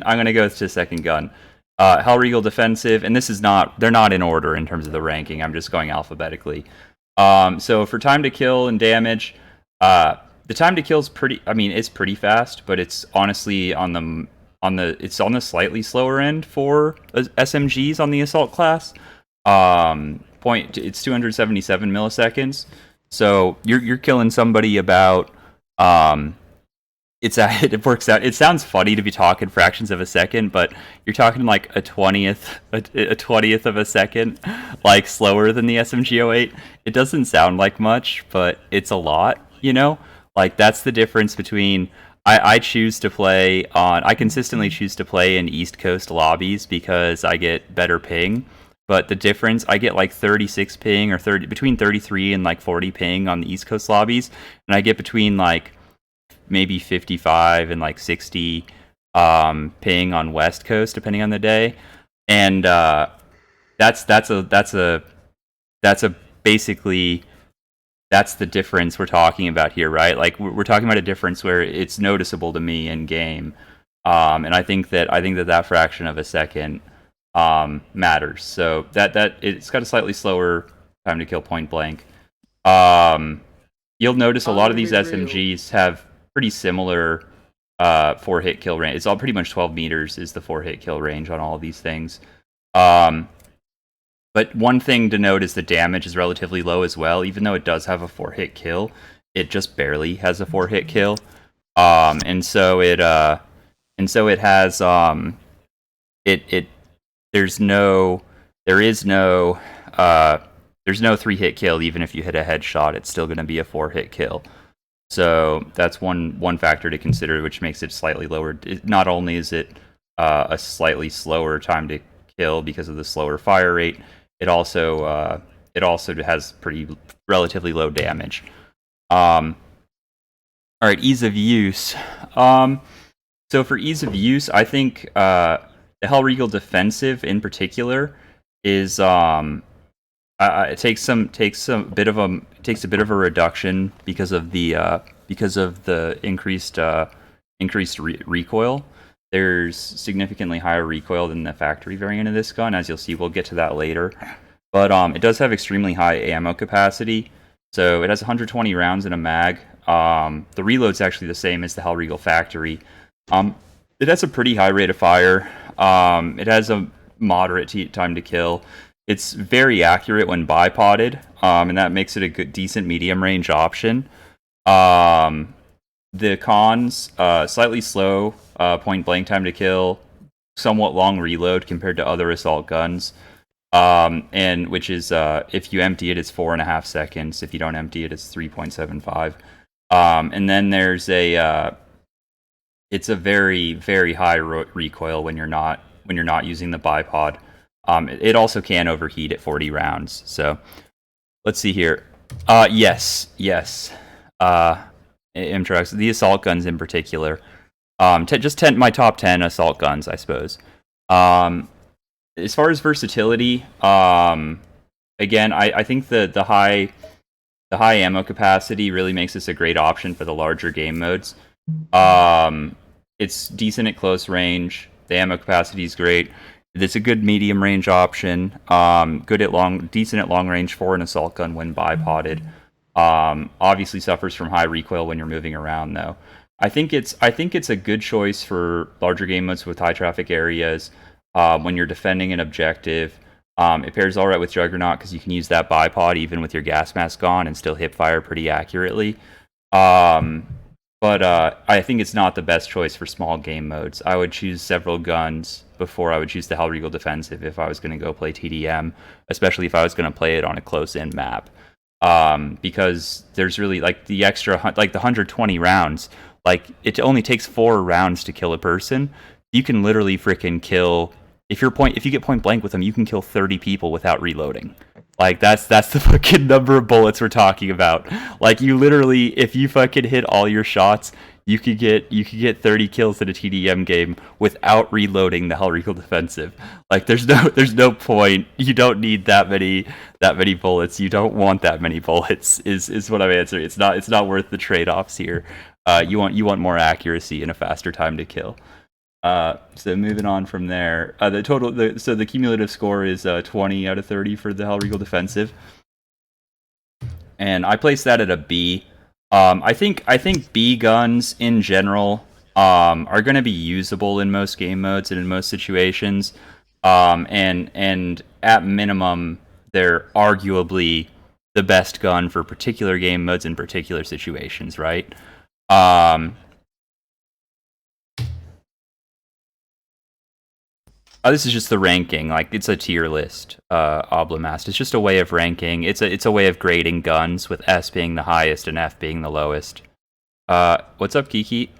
gonna go to second gun. Hellriegel defensive, and this is not, they're not in order in terms of the ranking. I'm just going alphabetically. So for time to kill and damage, the time to kill is pretty. I mean, it's pretty fast, but it's honestly it's on the slightly slower end for SMGs on the assault class. It's 277 milliseconds. So you're killing somebody about it works out. It sounds funny to be talking fractions of a second, but you're talking like a 20th of a second, like slower than the SMG08. It doesn't sound like much, but it's a lot, you know? Like that's the difference between I consistently choose to play in East Coast lobbies because I get better ping. But the difference, I get like 36 ping or between 33 and like 40 ping on the East Coast lobbies, and I get between like maybe 55 and like 60 ping on West Coast depending on the day, and that's basically that's the difference we're talking about here, right? Like we're talking about a difference where it's noticeable to me in game, and I think that fraction of a second matters. So that it's got a slightly slower time to kill point blank. You'll notice a lot of these SMGs have pretty similar 4-hit kill range. It's all pretty much 12 meters is the 4-hit kill range on all of these things. But one thing to note is the damage is relatively low as well. Even though it does have a 4-hit kill, it just barely has a 4-hit kill. And so it has there's no 3-hit kill. Even if you hit a headshot, it's still going to be a 4-hit kill. So that's one factor to consider, which makes it slightly lower. Not only is it a slightly slower time to kill because of the slower fire rate, it also has relatively low damage. All right, ease of use. So for ease of use, I think the Hellriegel defensive in particular is it takes a bit of a reduction because of the increased recoil. There's significantly higher recoil than the factory variant of this gun, as you'll see. We'll get to that later. But it does have extremely high ammo capacity. So it has 120 rounds in a mag. The reload's actually the same as the Hellriegel factory. It has a pretty high rate of fire. It has a moderate time to kill. It's very accurate when bipoded, and that makes it a good, decent medium range option. The cons, slightly slow point blank time to kill, somewhat long reload compared to other assault guns, and which is if you empty it, it's 4.5 seconds. If you don't empty it, it's 3.75. And then there's it's a very, very high recoil when you're not using the bipod. It also can overheat at 40 rounds. So let's see here. Yes. Amtrak, the assault guns in particular. My top 10 assault guns, I suppose. As far as versatility, again, I think the high ammo capacity really makes this a great option for the larger game modes. It's decent at close range. The ammo capacity is great. It's a good medium range option. Decent at long range for an assault gun when bipoded. Obviously suffers from high recoil when you're moving around, though. I think it's a good choice for larger game modes with high traffic areas. When you're defending an objective, it pairs all right with Juggernaut because you can use that bipod even with your gas mask on and still hip fire pretty accurately. But I think it's not the best choice for small game modes. I would choose several guns before I would choose the Hellriegel defensive if I was going to go play TDM, especially if I was going to play it on a close-in map. Because there's really like the extra, like the 120 rounds, like it only takes 4 rounds to kill a person. You can literally freaking kill, if you get point blank with them, you can kill 30 people without reloading. Like that's the fucking number of bullets we're talking about. Like you literally, if you fucking hit all your shots, you could get 30 kills in a TDM game without reloading the Hellriegel defensive. Like there's no point. You don't need that many bullets. You don't want that many bullets. Is what I'm answering. It's not worth the trade-offs here. You want more accuracy and a faster time to kill. So moving on from there, so the cumulative score is 20 out of 30 for the Hellriegel defensive, and I place that at a B. I think B guns in general are going to be usable in most game modes and in most situations, and at minimum they're arguably the best gun for particular game modes in particular situations, right? This is just the ranking. Like, it's a tier list, Oblomast. It's just a way of ranking. It's a way of grading guns, with S being the highest and F being the lowest. What's up, Kiki?